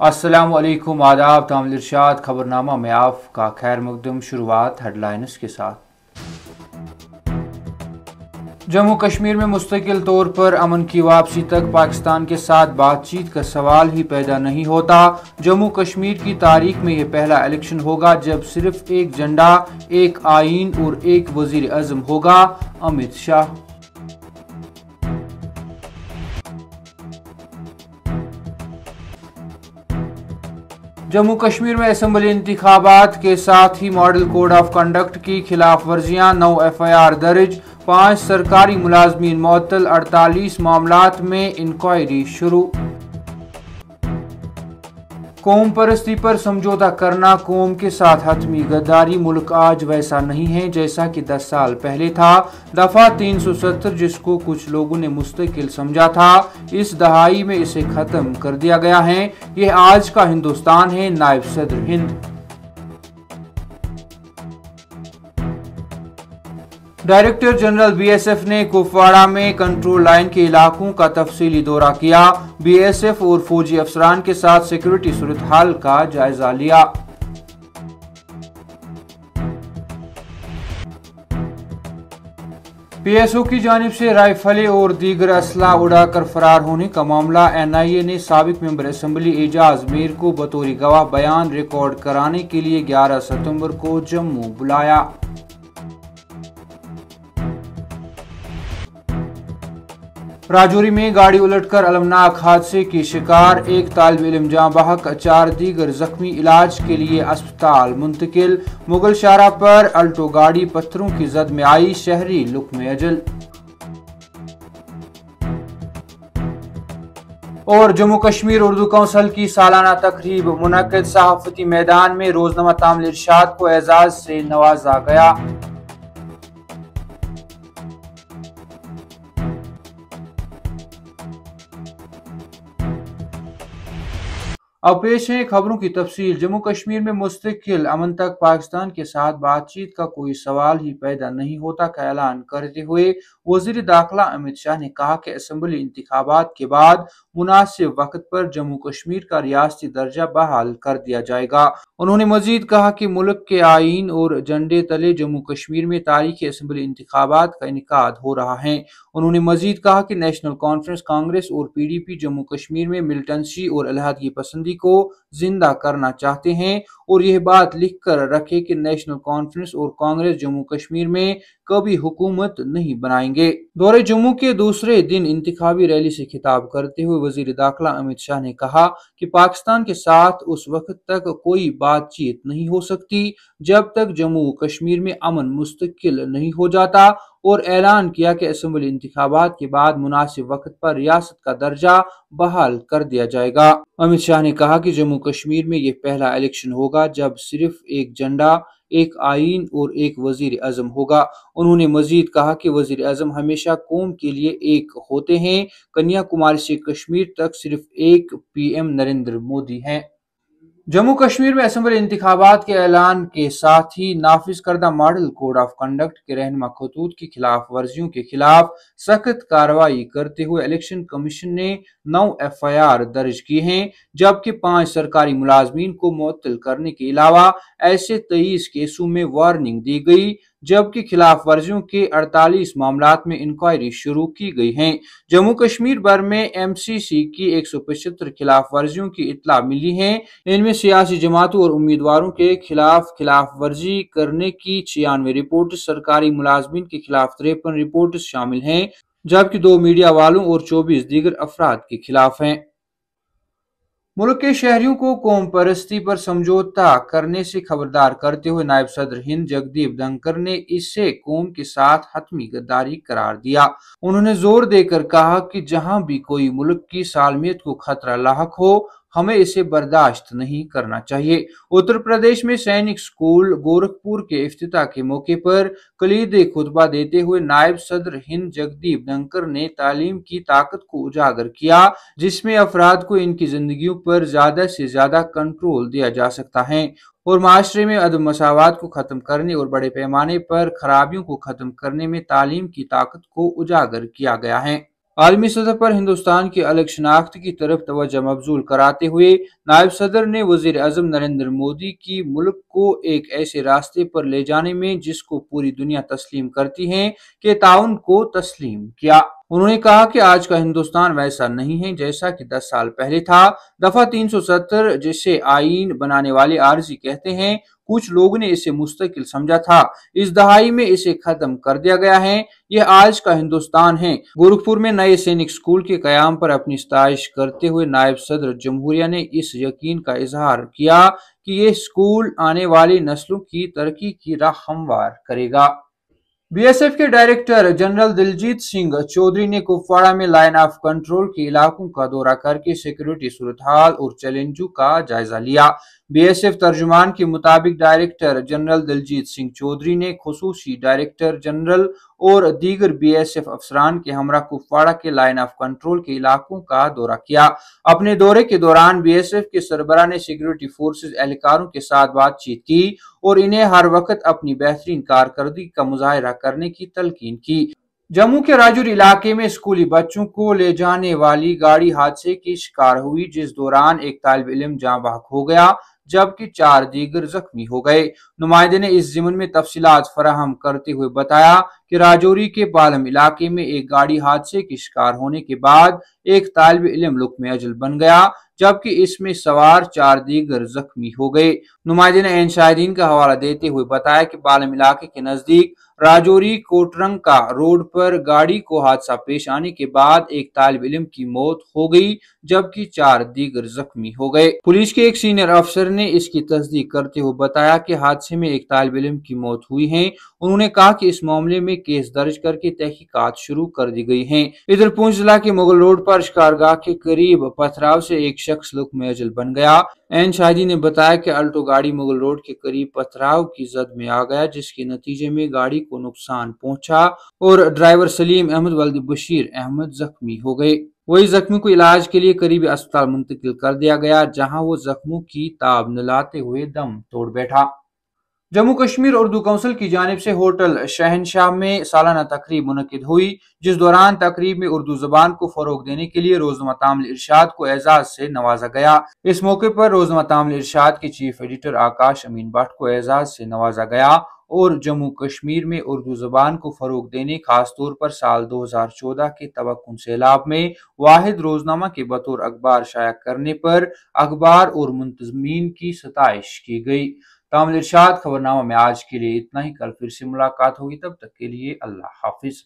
अस्सलाम वालेकुम, आदाब, तामिल इरशाद खबरनामा में आपका खैर मकदम। शुरुआत हेडलाइंस के साथ। जम्मू कश्मीर में मुस्तकिल तौर पर अमन की वापसी तक पाकिस्तान के साथ बातचीत का सवाल ही पैदा नहीं होता। जम्मू कश्मीर की तारीख में यह पहला इलेक्शन होगा जब सिर्फ एक झंडा, एक आईन और एक वजीर आज़म होगा। अमित शाह। जम्मू कश्मीर में असेंबली इंतखाबात के साथ ही मॉडल कोड ऑफ कंडक्ट की खिलाफ वर्जियां, 9 FIR दर्ज, 5 सरकारी मुलाजमीन मुअत्तल, 48 मामलात में इंक्वायरी शुरू। कौम परस्ती पर समझौता करना कौम के साथ हतमी गद्दारी। मुल्क आज वैसा नहीं है जैसा कि 10 साल पहले था। दफा 370 जिसको कुछ लोगों ने मुस्तकिल समझा था, इस दहाई में इसे खत्म कर दिया गया है। यह आज का हिंदुस्तान है। नायब सदर हिंद। डायरेक्टर जनरल BSF ने कुपवाड़ा में कंट्रोल लाइन के इलाकों का तफसीली दौरा किया। BSF और फौजी अफसरान के साथ सिक्योरिटी सूरत हाल का जायजा लिया। PSO की जानिब से राइफलें और दीगर असला उड़ाकर फरार होने का मामला। NIA ने साबिक मेंबर असेंबली एजाज मीर को बतौर गवाह बयान रिकॉर्ड कराने के लिए 11 सितंबर को जम्मू बुलाया। राजौरी में गाड़ी उलटकर अलमनाक हादसे की शिकार, एक तालिब इल्म जाँ बहक, 4 दीगर जख्मी इलाज के लिए अस्पताल मुंतकिल। मुगल शाहरा पर अल्टो गाड़ी पत्थरों की जद में आई, शहरी लुक्म अजल। और जम्मू कश्मीर उर्दू काउंसिल की सालाना तकरीब मुनक्किद। सहाफती मैदान में रोजनामा तामिल इरशाद को एजाज से नवाजा गया। अब पेश है खबरों की तफसील। जम्मू कश्मीर में मुस्तकिल अमन तक पाकिस्तान के साथ बातचीत का कोई सवाल ही पैदा नहीं होता का ऐलान करते हुए वजीर दाखिला अमित शाह ने कहा कि असेंबली इंतखाबात के बाद मुनासिब वक्त पर जम्मू कश्मीर का रियासती दर्जा बहाल कर दिया जाएगा। उन्होंने मजीद कहा कि मुल्क के आईन और झंडे तले जम्मू कश्मीर में तारीखी असेंबली इंतखाबात का इनेकाद हो रहा है। उन्होंने मजीद कहा कि नेशनल कॉन्फ्रेंस, कांग्रेस और PDP जम्मू कश्मीर में मिलिटेंसी और अलहदगी पसंदी को जिंदा करना चाहते हैं और यह बात लिख कर रखे कि नेशनल कॉन्फ्रेंस और कांग्रेस जम्मू कश्मीर में कभी हुकूमत नहीं बनाएंगे। दौरे जम्मू के दूसरे दिन इंतखाबी रैली से खिताब करते हुए वजीर दाखिला अमित शाह ने कहा कि पाकिस्तान के साथ उस वक्त तक कोई बातचीत नहीं हो सकती जब तक जम्मू कश्मीर में अमन मुस्तकिल नहीं हो जाता, और ऐलान किया कि असेंबली इंतखाबात के बाद मुनासिब वक्त पर रियासत का दर्जा बहाल कर दिया जाएगा। अमित शाह ने कहा कि जम्मू कश्मीर में यह पहला इलेक्शन होगा जब सिर्फ एक झंडा, एक आईन और एक वजीर आजम होगा। उन्होंने मजीद कहा कि वजीर आजम हमेशा कौम के लिए एक होते हैं। कन्याकुमारी से कश्मीर तक सिर्फ एक PM नरेंद्र मोदी हैं। जम्मू कश्मीर में असेंबली इंतखाबात के ऐलान के साथ ही नाफिज करदा मॉडल कोड ऑफ कंडक्ट के रहनुमा खतूत की खिलाफ वर्जियों के खिलाफ सख्त कार्रवाई करते हुए इलेक्शन कमीशन ने 9 FIR दर्ज की हैं, जबकि 5 सरकारी मुलाजमीन को मुअत्तल करने के अलावा ऐसे 23 केसों में वार्निंग दी गई, जबकि खिलाफ वर्जियों के 48 मामलात में इंक्वायरी शुरू की गई है। जम्मू कश्मीर भर में MCC की 175 खिलाफ वर्जियों की इत्तला मिली है। इनमें सियासी जमातों और उम्मीदवारों के खिलाफ वर्जी करने की 96 रिपोर्ट, सरकारी मुलाजमीन के खिलाफ 53 रिपोर्ट शामिल हैं, जबकि 2 मीडिया वालों और 24 दीगर अफराद के खिलाफ हैं। मुल्क के शहरियों को कौम परस्ती पर समझौता करने से खबरदार करते हुए नायब सदर हिंद जगदीप धनखड़ ने इसे कौम के साथ हतमी गद्दारी करार दिया। उन्होंने जोर देकर कहा कि जहां भी कोई मुल्क की सालमियत को खतरा लाहक हो, हमें इसे बर्दाश्त नहीं करना चाहिए। उत्तर प्रदेश में सैनिक स्कूल गोरखपुर के इफ्तिताह के मौके पर कलीदी खुतबा देते हुए नायब सदर हिंद जगदीप धनखड़ ने तालीम की ताकत को उजागर किया, जिसमें अफराद को इनकी जिंदगियों पर ज्यादा से ज्यादा कंट्रोल दिया जा सकता है और माशरे में अदम मसावात को खत्म करने और बड़े पैमाने पर खराबियों को खत्म करने में तालीम की ताकत को उजागर किया गया है। عالمی سطح پر ہندوستان کی الگ شناخت کی طرف توجہ مبذول کراتے ہوئے نائب صدر نے وزیر اعظم نریندر مودی کی ملک کو ایک ایسے راستے پر لے جانے میں جس کو پوری دنیا تسلیم کرتی ہے کہ تعاون کو تسلیم کیا۔ انہوں نے کہا کہ آج کا ہندوستان ویسا نہیں ہے جیسا کہ 10 سال پہلے تھا۔ دفعہ 370 جسے آئین بنانے والے عارضی کہتے ہیں، کچھ لوگوں نے اسے مستقل سمجھا تھا، اس دہائی میں اسے ختم کر دیا گیا ہے۔ یہ آج کا ہندوستان ہے۔ گورکھپور میں نئے سینک اسکول کے قیام پر اپنی ستائش کرتے ہوئے نائب صدر جمہوریہ نے اس یقین کا اظہار کیا کہ یہ اسکول آنے والی نسلوں کی ترقی کی راہ ہموار کرے گا۔ بی ایس ایف کے ڈائریکٹر جنرل دلجیت سنگھ چودھری نے کپواڑہ میں لائن آف کنٹرول کے علاقوں کا دورہ کر کے سیکورٹی صورتحال اور چیلنجوں کا جائزہ لیا۔ بی ایس ایف ترجمان کے مطابق ڈائریکٹر جنرل دلجیت سنگھ چودھری نے خصوصی ڈائریکٹر جنرل اور دیگر بی ایس ایف افسران کے ہمراہ کپواڑہ کے لائن آف کنٹرول کے علاقوں کا دورہ کیا۔ اپنے دورے کے دوران بی ایس ایف کے سربراہ نے سیکورٹی فورسز اہلکاروں کے ساتھ بات چیت کی اور انہیں ہر وقت اپنی بہترین کارکردگی کا مظاہرہ کرنے کی تلقین کی۔ جموں کے راجوری علاقے میں اسکولی بچوں کو لے جانے والی گاڑی حادثے کی شکار ہوئی، جس دوران ایک طالب علم جاں بحق ہو گیا جبکہ 4 دیگر زخمی ہو گئے۔ نمائندے نے اس ضمن میں تفصیلات فراہم کرتے ہوئے بتایا کہ راجوری کے پالم علاقے میں ایک گاڑی حادثے کی شکار ہونے کے بعد ایک طالب علم لقمہ اجل بن گیا جبکہ اس میں سوار 4 دیگر زخمی ہو گئے۔ نمائندے نے عین شاہدین کا حوالہ دیتے ہوئے بتایا کہ پالم علاقے کے نزدیک راجوری کوٹرنکا روڈ پر گاڑی کو حادثہ پیش آنے کے بعد ایک طالب علم کی موت ہو گئی جبکہ 4 دیگر زخمی ہو گئے۔ پولیس کے ایک سینئر افسر نے اس کی تصدیق کرتے ہوئے بتایا کہ حادثے میں ایک طالب علم کی موت ہوئی ہے۔ انہوں نے کہا کہ اس معاملے میں کیس درج کر کے تحقیقات شروع کر دی گئی ہیں۔ ادھر پونچھ ضلع کے مغل روڈ پر شکارگاہ کے قریب پتھراؤ سے ایک شخص لقمہ اجل بن گیا۔ عین شاہدین نے بتایا کہ الٹو گاڑی مغل روڈ کے قریب پتھراؤ کی زد میں آ گیا جس کے نتیجے میں گاڑی کو نقصان پہنچا اور ڈرائیور سلیم احمد ولد بشیر احمد زخمی ہو گئے۔ وہی زخمیوں کو علاج کے لیے قریبی اسپتال منتقل کر دیا گیا جہاں وہ زخموں کی تاب نہ لاتے ہوئے دم توڑ بیٹھا۔ جموں کشمیر اردو کونسل کی جانب سے ہوٹل شہنشاہ میں سالانہ تقریب منعقد ہوئی، جس دوران تقریب میں اردو زبان کو فروغ دینے کے لیے روزنامہ تامل ارشاد کو اعزاز سے نوازا گیا۔ اس موقع پر روزنامہ تامل ارشاد کے چیف ایڈیٹر آکاش امین بٹ کو اعزاز سے نوازا گیا اور جموں کشمیر میں اردو زبان کو فروغ دینے خاص طور پر سال 2014 کے توکن سیلاب میں واحد روزنامہ کے بطور اخبار شائع کرنے پر اخبار اور منتظمین کی ستائش کی گئی۔ تامل ارشاد خبرنامہ میں آج کے لیے اتنا ہی، کل پھر سے ملاقات ہوگی، تب تک کے لیے اللہ حافظ۔